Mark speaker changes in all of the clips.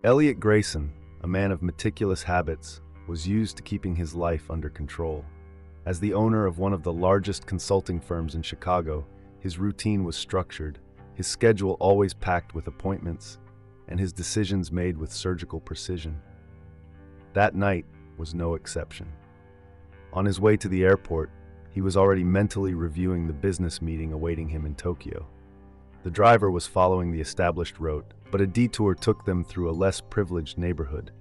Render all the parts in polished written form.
Speaker 1: Elliot Grayson, a man of meticulous habits, was used to keeping his life under control. As the owner of one of the largest consulting firms in Chicago, his routine was structured, his schedule always packed with appointments, and his decisions made with surgical precision. That night was no exception. On his way to the airport, he was already mentally reviewing the business meeting awaiting him in Tokyo. The driver was following the established route, but a detour took them through a less privileged neighborhood,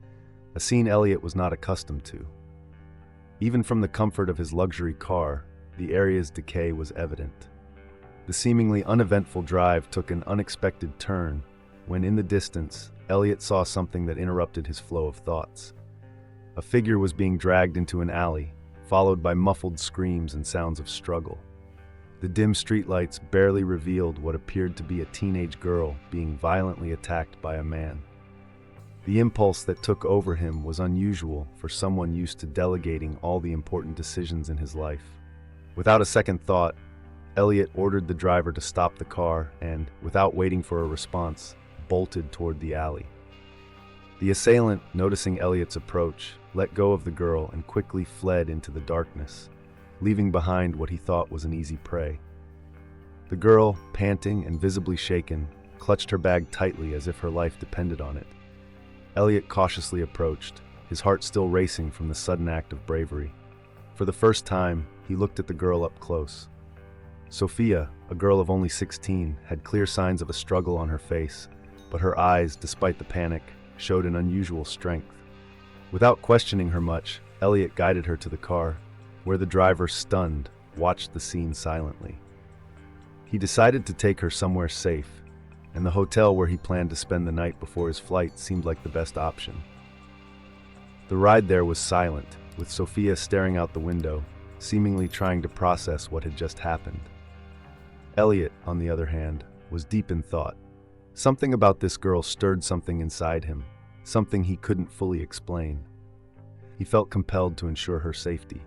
Speaker 1: a scene Elliot was not accustomed to. Even from the comfort of his luxury car, the area's decay was evident. The seemingly uneventful drive took an unexpected turn when, in the distance, Elliot saw something that interrupted his flow of thoughts. A figure was being dragged into an alley, followed by muffled screams and sounds of struggle. The dim streetlights barely revealed what appeared to be a teenage girl being violently attacked by a man. The impulse that took over him was unusual for someone used to delegating all the important decisions in his life. Without a second thought, Elliot ordered the driver to stop the car and, without waiting for a response, bolted toward the alley. The assailant, noticing Elliot's approach, let go of the girl and quickly fled into the darkness, leaving behind what he thought was an easy prey. The girl, panting and visibly shaken, clutched her bag tightly as if her life depended on it. Elliot cautiously approached, his heart still racing from the sudden act of bravery. For the first time, he looked at the girl up close. Sophia, a girl of only 16, had clear signs of a struggle on her face, but her eyes, despite the panic, showed an unusual strength. Without questioning her much, Elliot guided her to the car, where the driver, stunned, watched the scene silently. He decided to take her somewhere safe, and the hotel where he planned to spend the night before his flight seemed like the best option. The ride there was silent, with Sophia staring out the window, seemingly trying to process what had just happened. Elliot, on the other hand, was deep in thought. Something about this girl stirred something inside him, something he couldn't fully explain. He felt compelled to ensure her safety.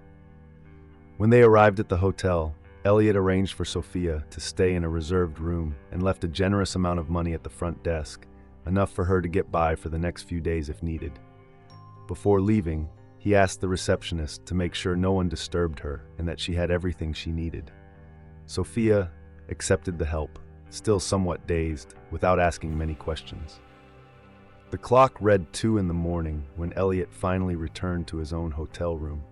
Speaker 1: When they arrived at the hotel, Elliot arranged for Sophia to stay in a reserved room and left a generous amount of money at the front desk, enough for her to get by for the next few days if needed. Before leaving, he asked the receptionist to make sure no one disturbed her and that she had everything she needed. Sophia accepted the help, still somewhat dazed, without asking many questions. The clock read 2 in the morning when Elliot finally returned to his own hotel room.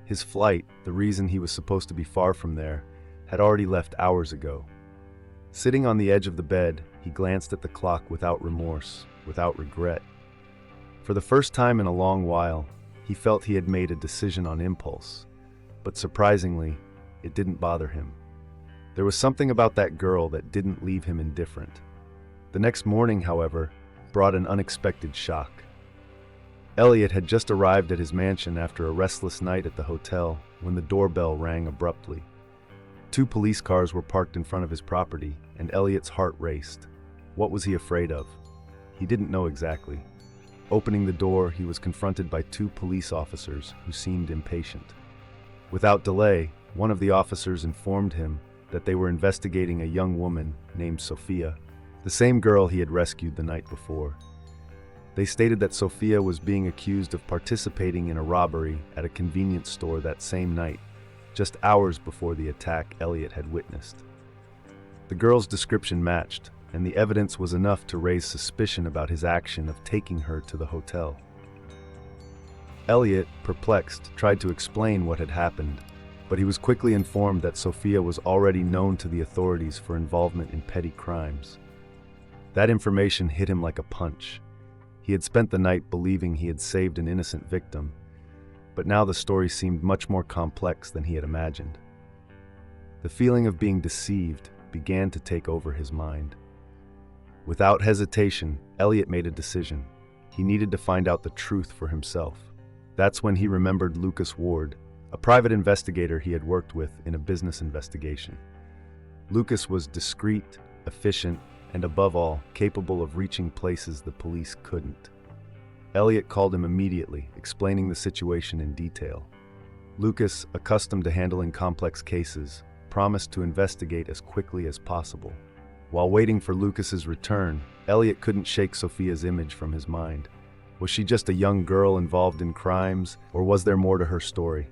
Speaker 1: His flight, the reason he was supposed to be far from there, had already left hours ago. Sitting on the edge of the bed, he glanced at the clock without remorse, without regret. For the first time in a long while, he felt he had made a decision on impulse, but surprisingly, it didn't bother him. There was something about that girl that didn't leave him indifferent. The next morning, however, brought an unexpected shock. Elliot had just arrived at his mansion after a restless night at the hotel when the doorbell rang abruptly. 2 police cars were parked in front of his property, and Elliot's heart raced. What was he afraid of? He didn't know exactly. Opening the door, he was confronted by 2 police officers who seemed impatient. Without delay, one of the officers informed him that they were investigating a young woman named Sophia, the same girl he had rescued the night before. They stated that Sophia was being accused of participating in a robbery at a convenience store that same night, just hours before the attack Elliot had witnessed. The girl's description matched, and the evidence was enough to raise suspicion about his action of taking her to the hotel. Elliot, perplexed, tried to explain what had happened, but he was quickly informed that Sophia was already known to the authorities for involvement in petty crimes. That information hit him like a punch. He had spent the night believing he had saved an innocent victim, but now the story seemed much more complex than he had imagined. The feeling of being deceived began to take over his mind. Without hesitation, Elliot made a decision. He needed to find out the truth for himself. That's when he remembered Lucas Ward, a private investigator he had worked with in a business investigation. Lucas was discreet, efficient, and above all, capable of reaching places the police couldn't. Elliot called him immediately, explaining the situation in detail. Lucas, accustomed to handling complex cases, promised to investigate as quickly as possible. While waiting for Lucas's return, Elliot couldn't shake Sophia's image from his mind. Was she just a young girl involved in crimes, or was there more to her story?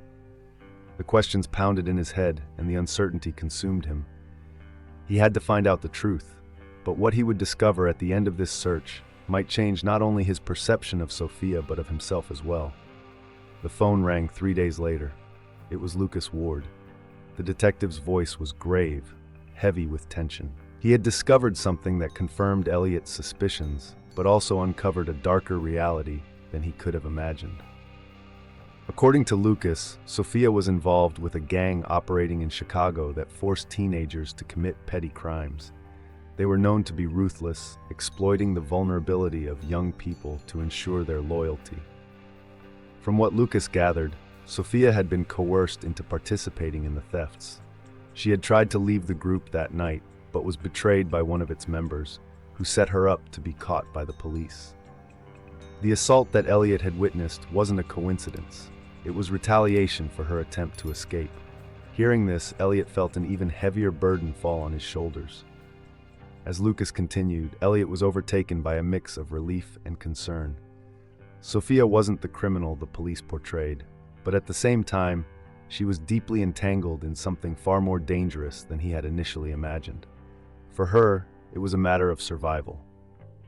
Speaker 1: The questions pounded in his head, and the uncertainty consumed him. He had to find out the truth, but what he would discover at the end of this search might change not only his perception of Sophia but of himself as well. The phone rang 3 days later. It was Lucas Ward. The detective's voice was grave, heavy with tension. He had discovered something that confirmed Elliot's suspicions, but also uncovered a darker reality than he could have imagined. According to Lucas, Sophia was involved with a gang operating in Chicago that forced teenagers to commit petty crimes. They were known to be ruthless, exploiting the vulnerability of young people to ensure their loyalty. From what Lucas gathered, Sophia had been coerced into participating in the thefts. She had tried to leave the group that night, but was betrayed by one of its members, who set her up to be caught by the police. The assault that Elliot had witnessed wasn't a coincidence. It was retaliation for her attempt to escape. Hearing this, Elliot felt an even heavier burden fall on his shoulders. As Lucas continued, Elliot was overtaken by a mix of relief and concern. Sophia wasn't the criminal the police portrayed, but at the same time, she was deeply entangled in something far more dangerous than he had initially imagined. For her, it was a matter of survival.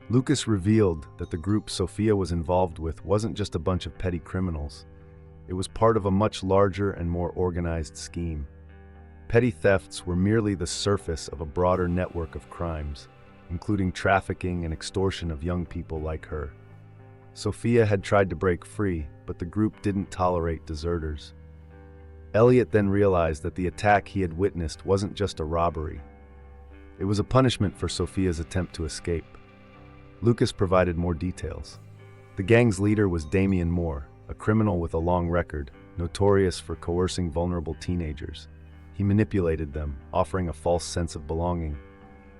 Speaker 1: Lucas revealed that the group Sophia was involved with wasn't just a bunch of petty criminals. It was part of a much larger and more organized scheme. Petty thefts were merely the surface of a broader network of crimes, including trafficking and extortion of young people like her. Sophia had tried to break free, but the group didn't tolerate deserters. Elliot then realized that the attack he had witnessed wasn't just a robbery. It was a punishment for Sophia's attempt to escape. Lucas provided more details. The gang's leader was Damian Moore, a criminal with a long record, notorious for coercing vulnerable teenagers. He manipulated them, offering a false sense of belonging.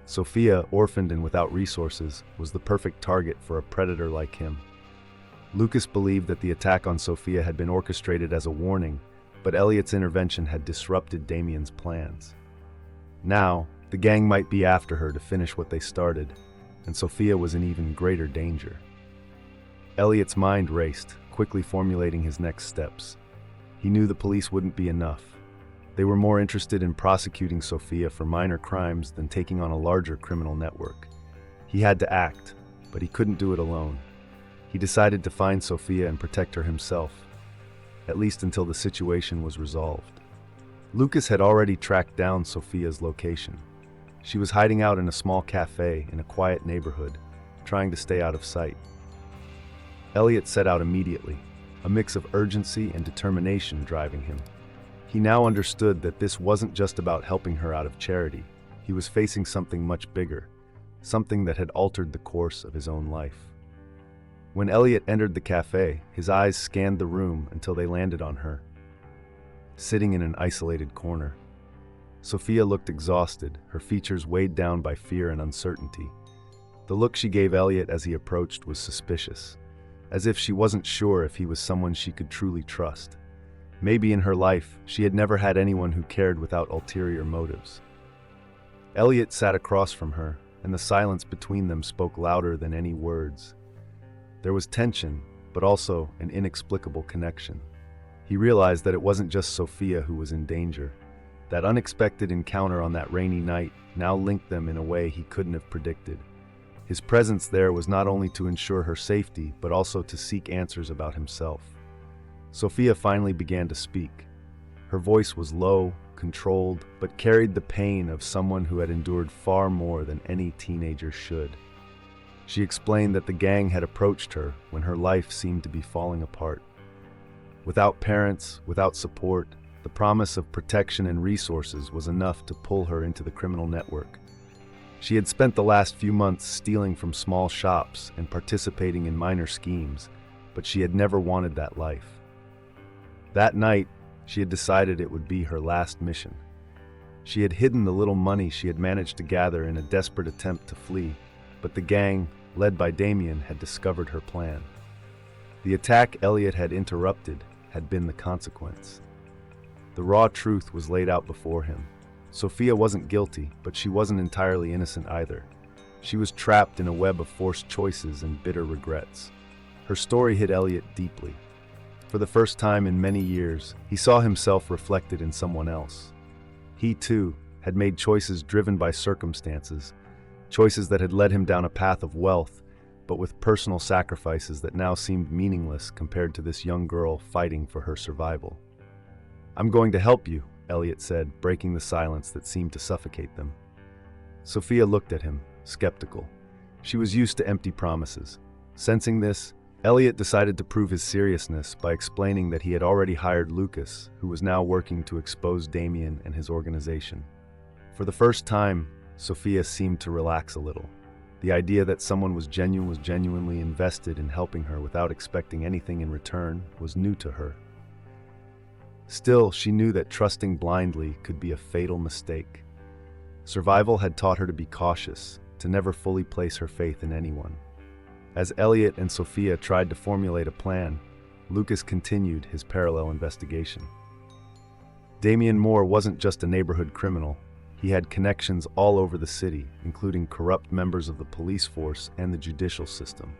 Speaker 1: Sophia, orphaned and without resources, was the perfect target for a predator like him. Lucas believed that the attack on Sophia had been orchestrated as a warning, but Elliot's intervention had disrupted Damian's plans. Now, the gang might be after her to finish what they started, and Sophia was in even greater danger. Elliot's mind raced, quickly formulating his next steps. He knew the police wouldn't be enough. They were more interested in prosecuting Sophia for minor crimes than taking on a larger criminal network. He had to act, but he couldn't do it alone. He decided to find Sophia and protect her himself, at least until the situation was resolved. Lucas had already tracked down Sophia's location. She was hiding out in a small cafe in a quiet neighborhood, trying to stay out of sight. Elliot set out immediately, a mix of urgency and determination driving him. He now understood that this wasn't just about helping her out of charity. He was facing something much bigger, something that had altered the course of his own life. When Elliot entered the cafe, his eyes scanned the room until they landed on her, sitting in an isolated corner. Sophia looked exhausted, her features weighed down by fear and uncertainty. The look she gave Elliot as he approached was suspicious, as if she wasn't sure if he was someone she could truly trust. Maybe in her life, she had never had anyone who cared without ulterior motives. Elliot sat across from her, and the silence between them spoke louder than any words. There was tension, but also an inexplicable connection. He realized that it wasn't just Sophia who was in danger. That unexpected encounter on that rainy night now linked them in a way he couldn't have predicted. His presence there was not only to ensure her safety, but also to seek answers about himself. Sophia finally began to speak. Her voice was low, controlled, but carried the pain of someone who had endured far more than any teenager should. She explained that the gang had approached her when her life seemed to be falling apart. Without parents, without support, the promise of protection and resources was enough to pull her into the criminal network. She had spent the last few months stealing from small shops and participating in minor schemes, but she had never wanted that life. That night, she had decided it would be her last mission. She had hidden the little money she had managed to gather in a desperate attempt to flee, but the gang, led by Damian, had discovered her plan. The attack Elliot had interrupted had been the consequence. The raw truth was laid out before him. Sophia wasn't guilty, but she wasn't entirely innocent either. She was trapped in a web of forced choices and bitter regrets. Her story hit Elliot deeply. For the first time in many years, he saw himself reflected in someone else. He, too, had made choices driven by circumstances, choices that had led him down a path of wealth, but with personal sacrifices that now seemed meaningless compared to this young girl fighting for her survival. "I'm going to help you," Elliot said, breaking the silence that seemed to suffocate them. Sophia looked at him, skeptical. She was used to empty promises. Sensing this, Elliot decided to prove his seriousness by explaining that he had already hired Lucas, who was now working to expose Damien and his organization. For the first time, Sophia seemed to relax a little. The idea that someone was genuinely invested in helping her without expecting anything in return was new to her. Still, she knew that trusting blindly could be a fatal mistake. Survival had taught her to be cautious, to never fully place her faith in anyone. As Elliot and Sophia tried to formulate a plan, Lucas continued his parallel investigation. Damien Moore wasn't just a neighborhood criminal. He had connections all over the city, including corrupt members of the police force and the judicial system.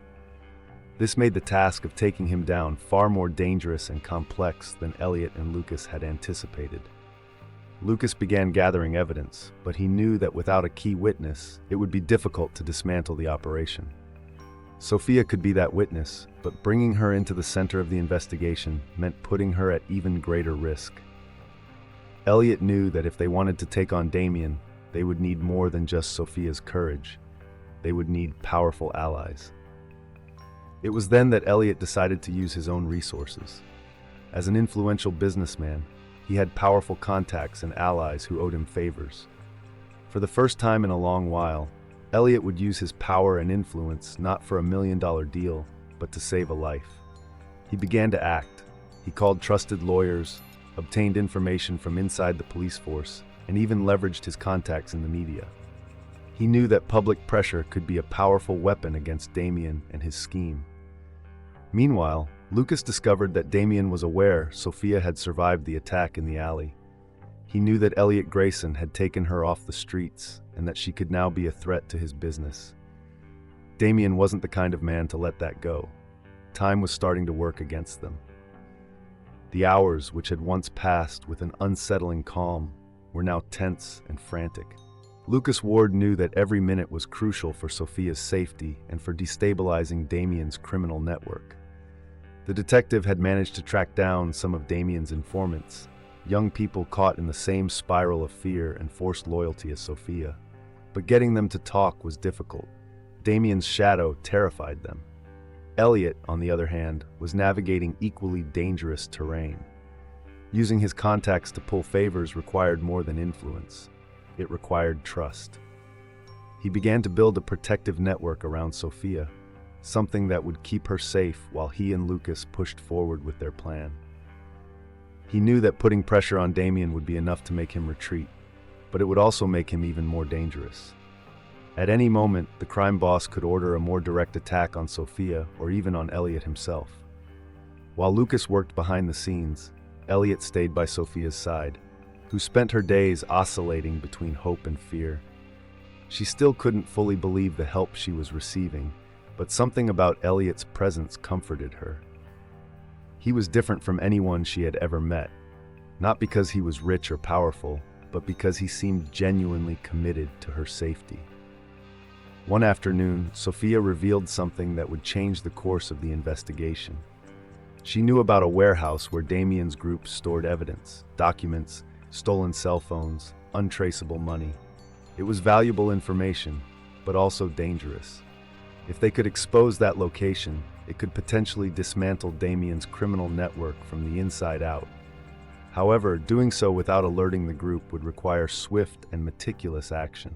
Speaker 1: This made the task of taking him down far more dangerous and complex than Elliot and Lucas had anticipated. Lucas began gathering evidence, but he knew that without a key witness, it would be difficult to dismantle the operation. Sophia could be that witness, but bringing her into the center of the investigation meant putting her at even greater risk. Elliot knew that if they wanted to take on Damien, they would need more than just Sophia's courage. They would need powerful allies. It was then that Elliot decided to use his own resources. As an influential businessman, he had powerful contacts and allies who owed him favors. For the first time in a long while, Elliot would use his power and influence not for $1 million deal, but to save a life. He began to act. He called trusted lawyers, obtained information from inside the police force, and even leveraged his contacts in the media. He knew that public pressure could be a powerful weapon against Damien and his scheme. Meanwhile, Lucas discovered that Damien was aware Sophia had survived the attack in the alley. He knew that Elliot Grayson had taken her off the streets and that she could now be a threat to his business. Damien wasn't the kind of man to let that go. Time was starting to work against them. The hours, which had once passed with an unsettling calm, were now tense and frantic. Lucas Ward knew that every minute was crucial for Sophia's safety and for destabilizing Damien's criminal network. The detective had managed to track down some of Damien's informants, young people caught in the same spiral of fear and forced loyalty as Sophia. But getting them to talk was difficult. Damien's shadow terrified them. Elliot, on the other hand, was navigating equally dangerous terrain. Using his contacts to pull favors required more than influence. It required trust. He began to build a protective network around Sophia, something that would keep her safe while he and Lucas pushed forward with their plan. He knew that putting pressure on Damien would be enough to make him retreat, but it would also make him even more dangerous. At any moment, the crime boss could order a more direct attack on Sophia or even on Elliot himself. While Lucas worked behind the scenes, Elliot stayed by Sophia's side, who spent her days oscillating between hope and fear. She still couldn't fully believe the help she was receiving, but something about Elliot's presence comforted her. He was different from anyone she had ever met, not because he was rich or powerful, but because he seemed genuinely committed to her safety. One afternoon, Sophia revealed something that would change the course of the investigation. She knew about a warehouse where Damien's group stored evidence, documents, stolen cell phones, untraceable money. It was valuable information, but also dangerous. If they could expose that location, it could potentially dismantle Damien's criminal network from the inside out. However, doing so without alerting the group would require swift and meticulous action.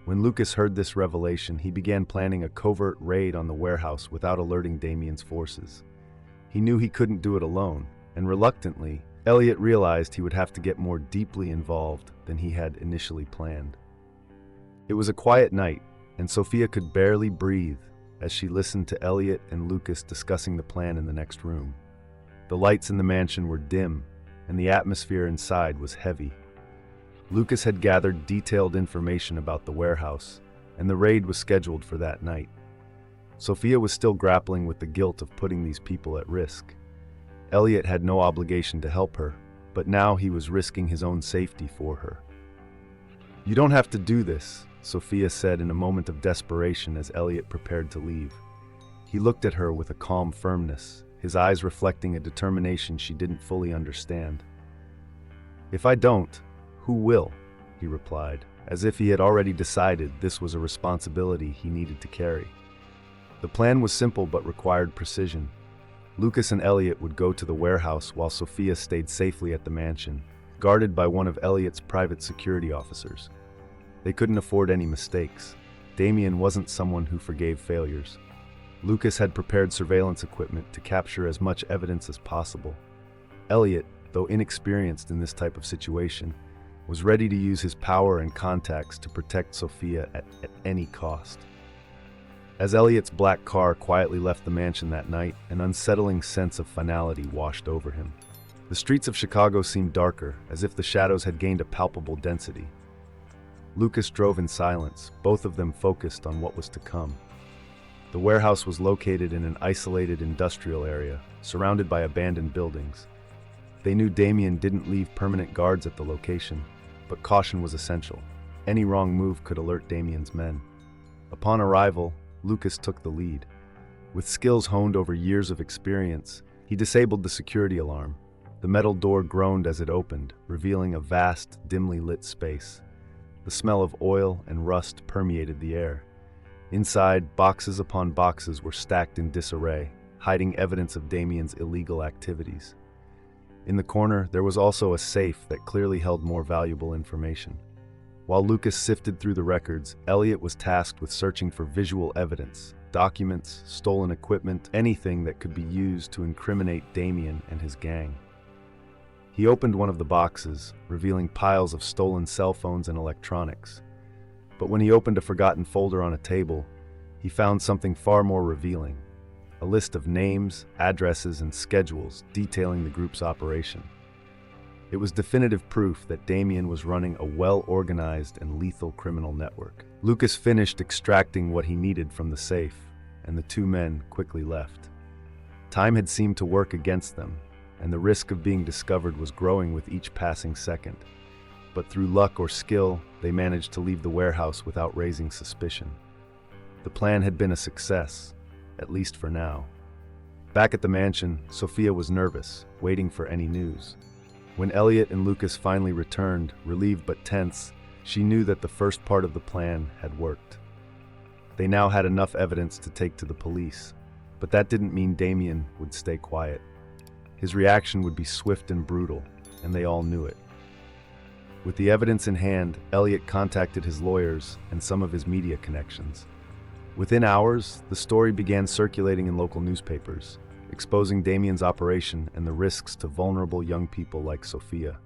Speaker 1: When Lucas heard this revelation, he began planning a covert raid on the warehouse without alerting Damien's forces. He knew he couldn't do it alone, and reluctantly, Elliot realized he would have to get more deeply involved than he had initially planned. It was a quiet night, and Sophia could barely breathe as she listened to Elliot and Lucas discussing the plan in the next room. The lights in the mansion were dim, and the atmosphere inside was heavy. Lucas had gathered detailed information about the warehouse, and the raid was scheduled for that night. Sophia was still grappling with the guilt of putting these people at risk. Elliot had no obligation to help her, but now he was risking his own safety for her. "You don't have to do this," Sophia said in a moment of desperation as Elliot prepared to leave. He looked at her with a calm firmness, his eyes reflecting a determination she didn't fully understand. "If I don't, who will?" he replied, as if he had already decided this was a responsibility he needed to carry. The plan was simple but required precision. Lucas and Elliot would go to the warehouse while Sophia stayed safely at the mansion, guarded by one of Elliot's private security officers. They couldn't afford any mistakes. Damien wasn't someone who forgave failures. Lucas had prepared surveillance equipment to capture as much evidence as possible. Elliot, though inexperienced in this type of situation, was ready to use his power and contacts to protect Sophia at any cost. As Elliot's black car quietly left the mansion that night, an unsettling sense of finality washed over him. The streets of Chicago seemed darker, as if the shadows had gained a palpable density. Lucas drove in silence, both of them focused on what was to come. The warehouse was located in an isolated industrial area, surrounded by abandoned buildings. They knew Damien didn't leave permanent guards at the location, but caution was essential. Any wrong move could alert Damien's men. Upon arrival, Lucas took the lead. With skills honed over years of experience, he disabled the security alarm. The metal door groaned as it opened, revealing a vast, dimly lit space. The smell of oil and rust permeated the air. Inside, boxes upon boxes were stacked in disarray, hiding evidence of Damien's illegal activities. In the corner, there was also a safe that clearly held more valuable information. While Lucas sifted through the records, Elliot was tasked with searching for visual evidence, documents, stolen equipment, anything that could be used to incriminate Damien and his gang. He opened one of the boxes, revealing piles of stolen cell phones and electronics. But when he opened a forgotten folder on a table, he found something far more revealing: a list of names, addresses, and schedules detailing the group's operation. It was definitive proof that Damien was running a well-organized and lethal criminal network. Lucas finished extracting what he needed from the safe, and the two men quickly left. Time had seemed to work against them, and the risk of being discovered was growing with each passing second. But through luck or skill, they managed to leave the warehouse without raising suspicion. The plan had been a success, at least for now. Back at the mansion, Sophia was nervous, waiting for any news. When Elliot and Lucas finally returned, relieved but tense, she knew that the first part of the plan had worked. They now had enough evidence to take to the police, but that didn't mean Damien would stay quiet. His reaction would be swift and brutal, and they all knew it. With the evidence in hand, Elliot contacted his lawyers and some of his media connections. Within hours, the story began circulating in local newspapers, exposing Damien's operation and the risks to vulnerable young people like Sophia.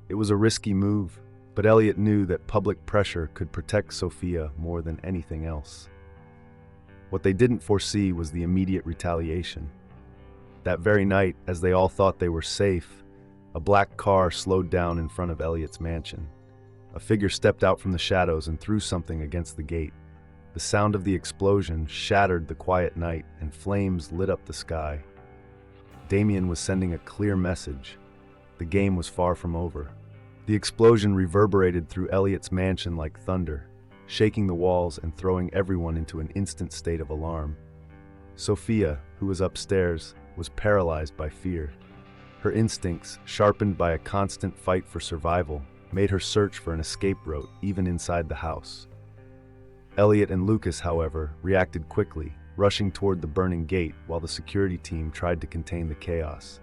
Speaker 1: It was a risky move, but Elliot knew that public pressure could protect Sophia more than anything else. What they didn't foresee was the immediate retaliation. That very night, as they all thought they were safe, a black car slowed down in front of Elliot's mansion. A figure stepped out from the shadows and threw something against the gate. The sound of the explosion shattered the quiet night, and flames lit up the sky. Damien was sending a clear message. The game was far from over. The explosion reverberated through Elliot's mansion like thunder, shaking the walls and throwing everyone into an instant state of alarm. Sophia, who was upstairs, was paralyzed by fear. Her instincts, sharpened by a constant fight for survival, made her search for an escape route even inside the house. Elliot and Lucas, however, reacted quickly, rushing toward the burning gate while the security team tried to contain the chaos.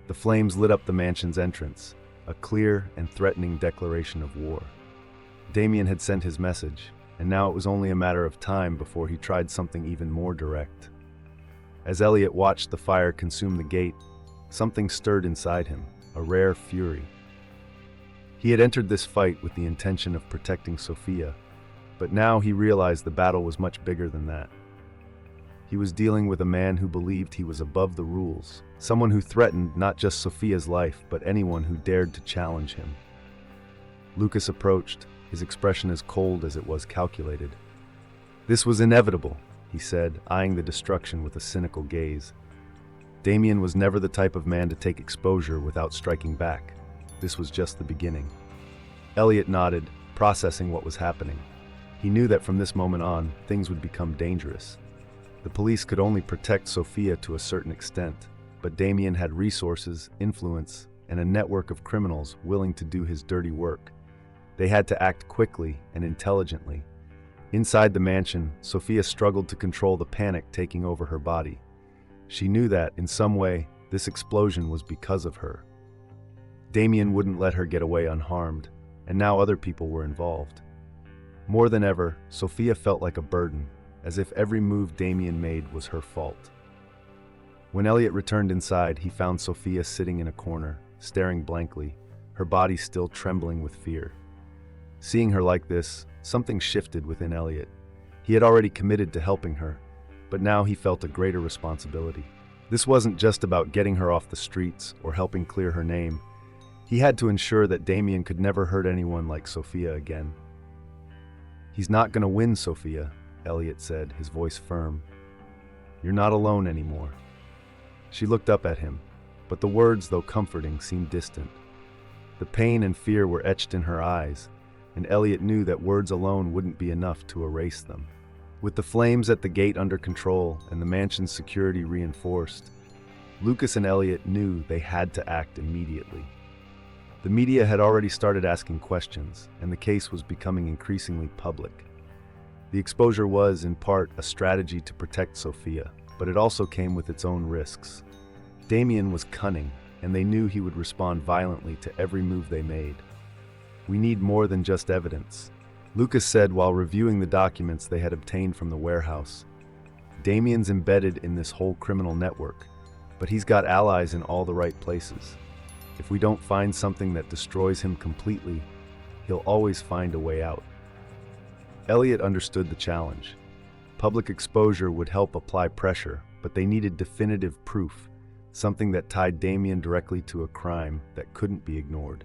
Speaker 1: The flames lit up the mansion's entrance, a clear and threatening declaration of war. Damien had sent his message, and now it was only a matter of time before he tried something even more direct. As Elliot watched the fire consume the gate, something stirred inside him, a rare fury. He had entered this fight with the intention of protecting Sophia, but now he realized the battle was much bigger than that. He was dealing with a man who believed he was above the rules, someone who threatened not just Sophia's life, but anyone who dared to challenge him. Lucas approached, his expression as cold as it was calculated. "This was inevitable," he said, eyeing the destruction with a cynical gaze. Damien was never the type of man to take exposure without striking back. This was just the beginning. Elliot nodded, processing what was happening. He knew that from this moment on, things would become dangerous. The police could only protect Sophia to a certain extent, but Damien had resources, influence, and a network of criminals willing to do his dirty work. They had to act quickly and intelligently. Inside the mansion, Sophia struggled to control the panic taking over her body. She knew that, in some way, this explosion was because of her. Damien wouldn't let her get away unharmed, and now other people were involved. More than ever, Sophia felt like a burden, as if every move Damien made was her fault. When Elliot returned inside, he found Sophia sitting in a corner, staring blankly, her body still trembling with fear. Seeing her like this, something shifted within Elliot. He had already committed to helping her, but now he felt a greater responsibility. This wasn't just about getting her off the streets or helping clear her name. He had to ensure that Damien could never hurt anyone like Sophia again. "He's not going to win, Sophia," Elliot said, his voice firm. "You're not alone anymore." She looked up at him, but the words, though comforting, seemed distant. The pain and fear were etched in her eyes, and Elliot knew that words alone wouldn't be enough to erase them. With the flames at the gate under control and the mansion's security reinforced, Lucas and Elliot knew they had to act immediately. The media had already started asking questions, and the case was becoming increasingly public. The exposure was, in part, a strategy to protect Sophia, but it also came with its own risks. Damien was cunning, and they knew he would respond violently to every move they made. "We need more than just evidence," Lucas said while reviewing the documents they had obtained from the warehouse. "Damien's embedded in this whole criminal network, but he's got allies in all the right places. If we don't find something that destroys him completely, he'll always find a way out." Elliot understood the challenge. Public exposure would help apply pressure, but they needed definitive proof, something that tied Damien directly to a crime that couldn't be ignored.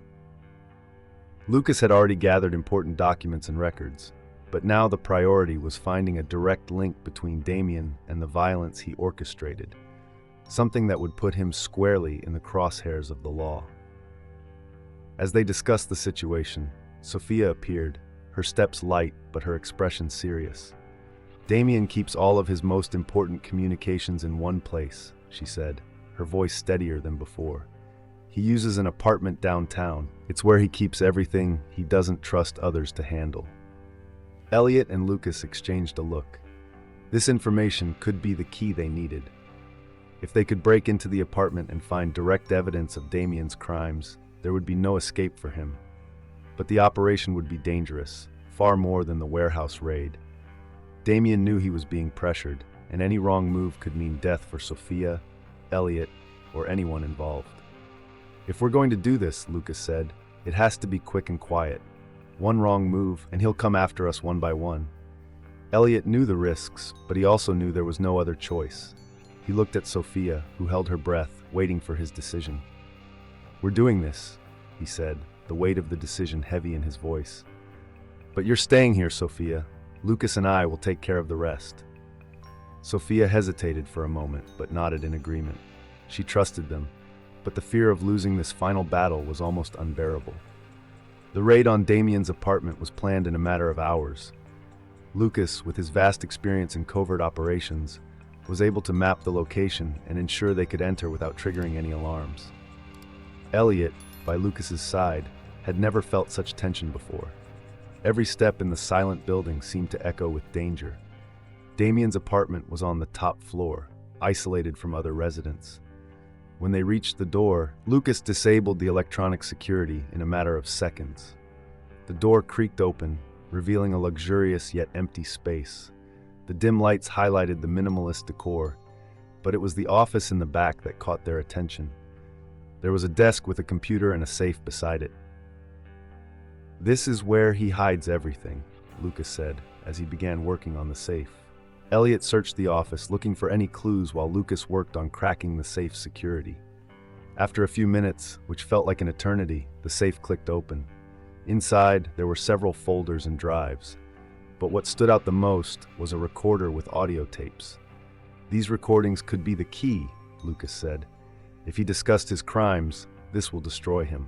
Speaker 1: Lucas had already gathered important documents and records, but now the priority was finding a direct link between Damien and the violence he orchestrated, something that would put him squarely in the crosshairs of the law. As they discussed the situation, Sophia appeared, her steps light but her expression serious. "Damien keeps all of his most important communications in one place," she said, her voice steadier than before. "He uses an apartment downtown. It's where he keeps everything he doesn't trust others to handle." Elliot and Lucas exchanged a look. This information could be the key they needed. If they could break into the apartment and find direct evidence of Damien's crimes, there would be no escape for him. But the operation would be dangerous, far more than the warehouse raid. Damien knew he was being pressured, and any wrong move could mean death for Sophia, Elliot, or anyone involved. "If we're going to do this," Lucas said, "it has to be quick and quiet. One wrong move, and he'll come after us one by one." Elliot knew the risks, but he also knew there was no other choice. He looked at Sophia, who held her breath, waiting for his decision. "We're doing this," he said, the weight of the decision heavy in his voice. "But you're staying here, Sophia. Lucas and I will take care of the rest." Sophia hesitated for a moment, but nodded in agreement. She trusted them, but the fear of losing this final battle was almost unbearable. The raid on Damien's apartment was planned in a matter of hours. Lucas, with his vast experience in covert operations, was able to map the location and ensure they could enter without triggering any alarms. Elliot, by Lucas's side, had never felt such tension before. Every step in the silent building seemed to echo with danger. Damien's apartment was on the top floor, isolated from other residents. When they reached the door, Lucas disabled the electronic security in a matter of seconds. The door creaked open, revealing a luxurious yet empty space. The dim lights highlighted the minimalist decor, but it was the office in the back that caught their attention. There was a desk with a computer and a safe beside it. "This is where he hides everything," Lucas said, as he began working on the safe. Elliot searched the office, looking for any clues while Lucas worked on cracking the safe's security. After a few minutes, which felt like an eternity, the safe clicked open. Inside, there were several folders and drives, but what stood out the most was a recorder with audio tapes. "These recordings could be the key," Lucas said. "If he discussed his crimes, this will destroy him."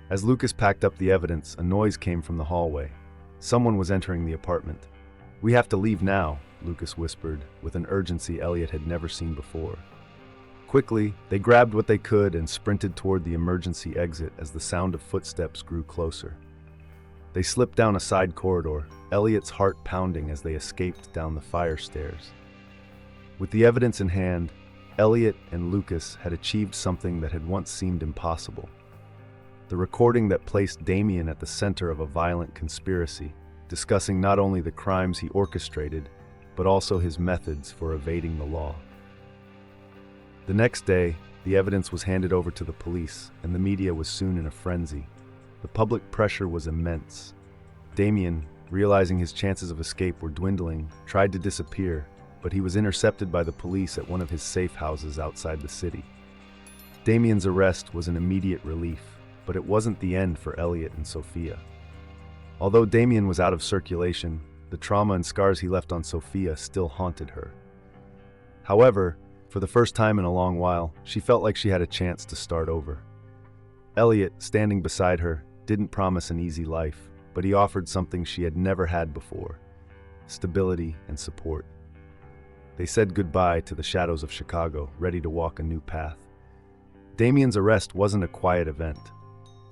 Speaker 1: As Lucas packed up the evidence, a noise came from the hallway. Someone was entering the apartment. "We have to leave now," Lucas whispered, with an urgency Elliot had never seen before. Quickly, they grabbed what they could and sprinted toward the emergency exit as the sound of footsteps grew closer. They slipped down a side corridor, Elliot's heart pounding as they escaped down the fire stairs. With the evidence in hand, Elliot and Lucas had achieved something that had once seemed impossible. The recording that placed Damien at the center of a violent conspiracy, discussing not only the crimes he orchestrated, but also his methods for evading the law. The next day, the evidence was handed over to the police, and the media was soon in a frenzy. The public pressure was immense. Damien, realizing his chances of escape were dwindling, tried to disappear, but he was intercepted by the police at one of his safe houses outside the city. Damien's arrest was an immediate relief, but it wasn't the end for Elliot and Sophia. Although Damien was out of circulation, the trauma and scars he left on Sophia still haunted her. However, for the first time in a long while, she felt like she had a chance to start over. Elliot, standing beside her, didn't promise an easy life, but he offered something she had never had before: stability and support. They said goodbye to the shadows of Chicago, ready to walk a new path. Damien's arrest wasn't a quiet event.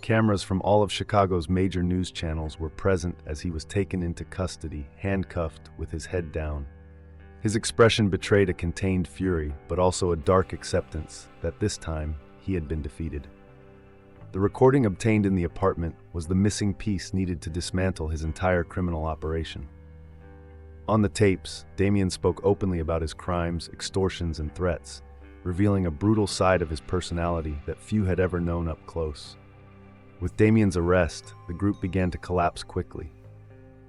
Speaker 1: Cameras from all of Chicago's major news channels were present as he was taken into custody, handcuffed with his head down. His expression betrayed a contained fury, but also a dark acceptance that this time he had been defeated. The recording obtained in the apartment was the missing piece needed to dismantle his entire criminal operation. On the tapes, Damien spoke openly about his crimes, extortions, and threats, revealing a brutal side of his personality that few had ever known up close. With Damien's arrest, the group began to collapse quickly.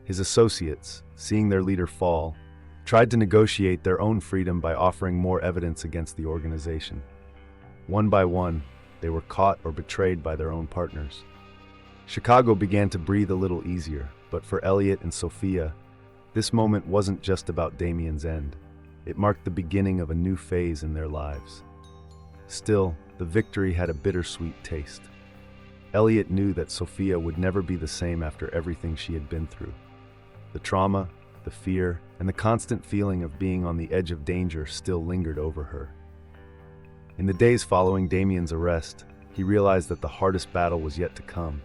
Speaker 1: His associates, seeing their leader fall, tried to negotiate their own freedom by offering more evidence against the organization. One by one, they were caught or betrayed by their own partners. Chicago began to breathe a little easier, but for Elliot and Sophia, this moment wasn't just about Damien's end. It marked the beginning of a new phase in their lives. Still, the victory had a bittersweet taste. Elliot knew that Sophia would never be the same after everything she had been through. The trauma, the fear, and the constant feeling of being on the edge of danger still lingered over her. In the days following Damien's arrest, he realized that the hardest battle was yet to come,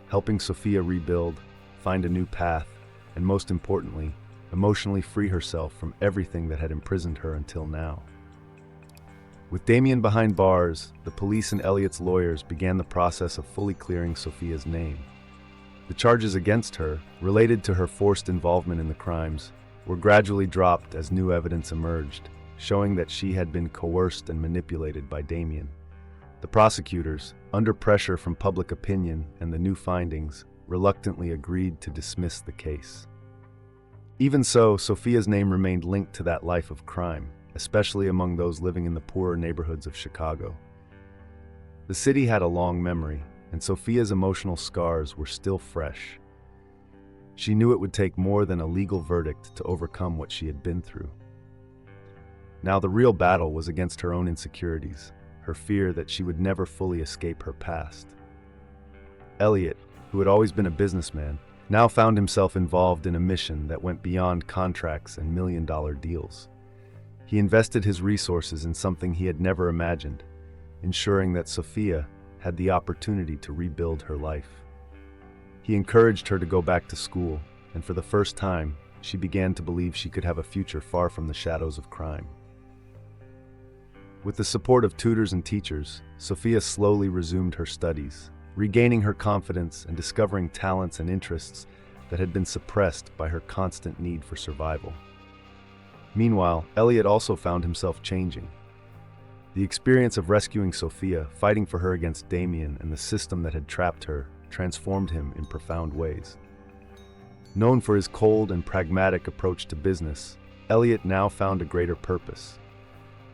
Speaker 1: helping Sophia rebuild, find a new path, and most importantly, emotionally free herself from everything that had imprisoned her until now. With Damien behind bars, the police and Elliot's lawyers began the process of fully clearing Sophia's name. The charges against her, related to her forced involvement in the crimes, were gradually dropped as new evidence emerged, showing that she had been coerced and manipulated by Damien. The prosecutors, under pressure from public opinion and the new findings, reluctantly agreed to dismiss the case. Even so, Sophia's name remained linked to that life of crime, especially among those living in the poorer neighborhoods of Chicago. The city had a long memory, and Sophia's emotional scars were still fresh. She knew it would take more than a legal verdict to overcome what she had been through. Now the real battle was against her own insecurities, her fear that she would never fully escape her past. Elliot, who had always been a businessman, now found himself involved in a mission that went beyond contracts and million-dollar deals. He invested his resources in something he had never imagined, ensuring that Sophia had the opportunity to rebuild her life. He encouraged her to go back to school, and for the first time, she began to believe she could have a future far from the shadows of crime. With the support of tutors and teachers, Sophia slowly resumed her studies, regaining her confidence and discovering talents and interests that had been suppressed by her constant need for survival. Meanwhile, Elliot also found himself changing. The experience of rescuing Sophia, fighting for her against Damien and the system that had trapped her, transformed him in profound ways. Known for his cold and pragmatic approach to business, Elliot now found a greater purpose: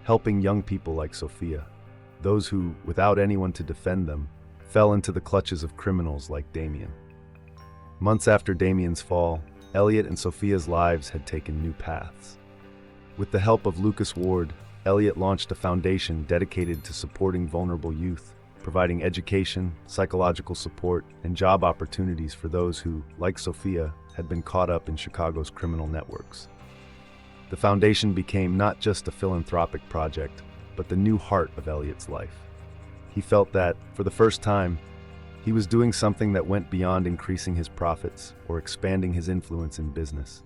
Speaker 1: helping young people like Sophia, those who, without anyone to defend them, fell into the clutches of criminals like Damien. Months after Damien's fall, Elliot and Sophia's lives had taken new paths. With the help of Lucas Ward, Elliot launched a foundation dedicated to supporting vulnerable youth, providing education, psychological support, and job opportunities for those who, like Sophia, had been caught up in Chicago's criminal networks. The foundation became not just a philanthropic project, but the new heart of Elliot's life. He felt that, for the first time, he was doing something that went beyond increasing his profits or expanding his influence in business.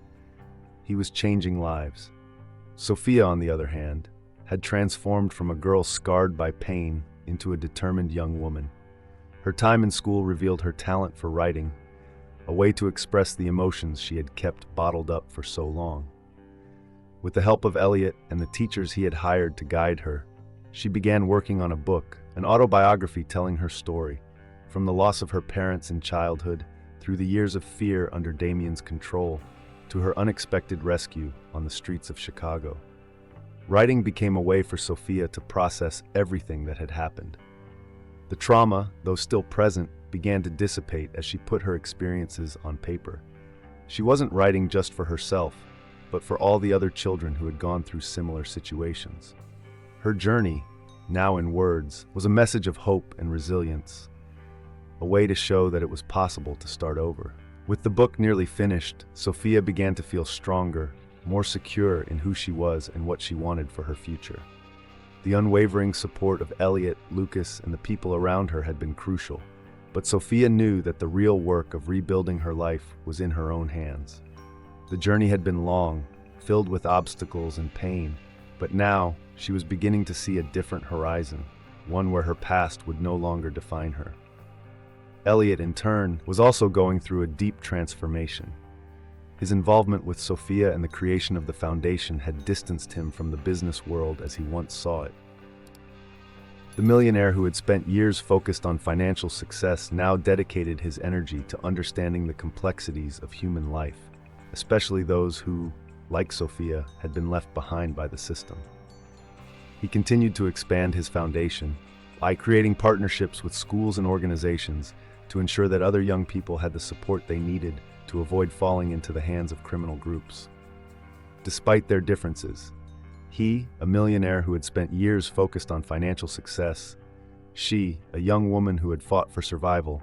Speaker 1: He was changing lives. Sophia, on the other hand, had transformed from a girl scarred by pain into a determined young woman. Her time in school revealed her talent for writing, a way to express the emotions she had kept bottled up for so long. With the help of Elliot and the teachers he had hired to guide her, she began working on a book, an autobiography telling her story, from the loss of her parents in childhood, through the years of fear under Damien's control, to her unexpected rescue on the streets of Chicago. Writing became a way for Sophia to process everything that had happened. The trauma, though still present, began to dissipate as she put her experiences on paper. She wasn't writing just for herself, but for all the other children who had gone through similar situations. Her journey, now in words, was a message of hope and resilience, a way to show that it was possible to start over. With the book nearly finished, Sophia began to feel stronger, more secure in who she was and what she wanted for her future. The unwavering support of Elliot, Lucas, and the people around her had been crucial, but Sophia knew that the real work of rebuilding her life was in her own hands. The journey had been long, filled with obstacles and pain, but now she was beginning to see a different horizon, one where her past would no longer define her. Elliot, in turn, was also going through a deep transformation. His involvement with Sophia and the creation of the foundation had distanced him from the business world as he once saw it. The millionaire who had spent years focused on financial success now dedicated his energy to understanding the complexities of human life, especially those who, like Sophia, had been left behind by the system. He continued to expand his foundation by creating partnerships with schools and organizations to ensure that other young people had the support they needed to avoid falling into the hands of criminal groups. Despite their differences, he, a millionaire who had spent years focused on financial success, she, a young woman who had fought for survival,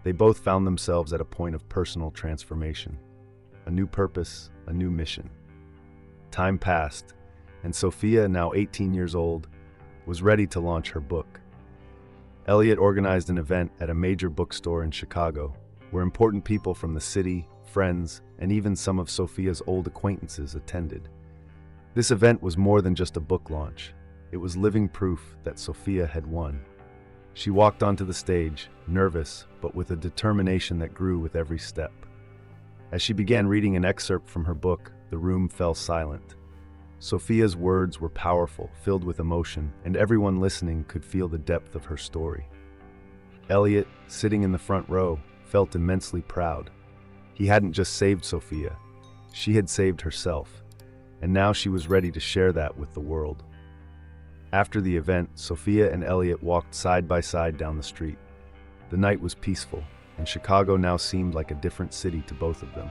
Speaker 1: they both found themselves at a point of personal transformation. A new purpose, a new mission. Time passed, and Sophia, now 18 years old, was ready to launch her book. Elliot organized an event at a major bookstore in Chicago, where important people from the city, friends, and even some of Sophia's old acquaintances attended. This event was more than just a book launch. It was living proof that Sophia had won. She walked onto the stage, nervous, but with a determination that grew with every step. As she began reading an excerpt from her book, the room fell silent. Sophia's words were powerful, filled with emotion, and everyone listening could feel the depth of her story. Elliot, sitting in the front row, felt immensely proud. He hadn't just saved Sophia, she had saved herself, and now she was ready to share that with the world. After the event, Sophia and Elliot walked side by side down the street. The night was peaceful, and Chicago now seemed like a different city to both of them.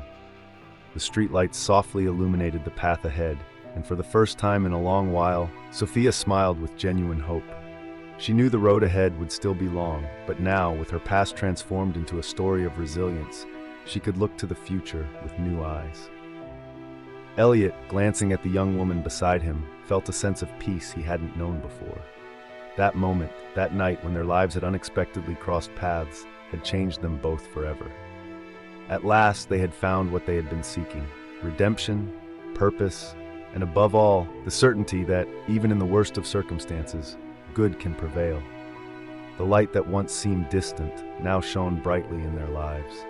Speaker 1: The streetlights softly illuminated the path ahead, and for the first time in a long while, Sophia smiled with genuine hope. She knew the road ahead would still be long, but now, with her past transformed into a story of resilience, she could look to the future with new eyes. Elliot, glancing at the young woman beside him, felt a sense of peace he hadn't known before. That moment, that night when their lives had unexpectedly crossed paths, had changed them both forever. At last, they had found what they had been seeking: redemption, purpose, and above all, the certainty that, even in the worst of circumstances, good can prevail. The light that once seemed distant now shone brightly in their lives.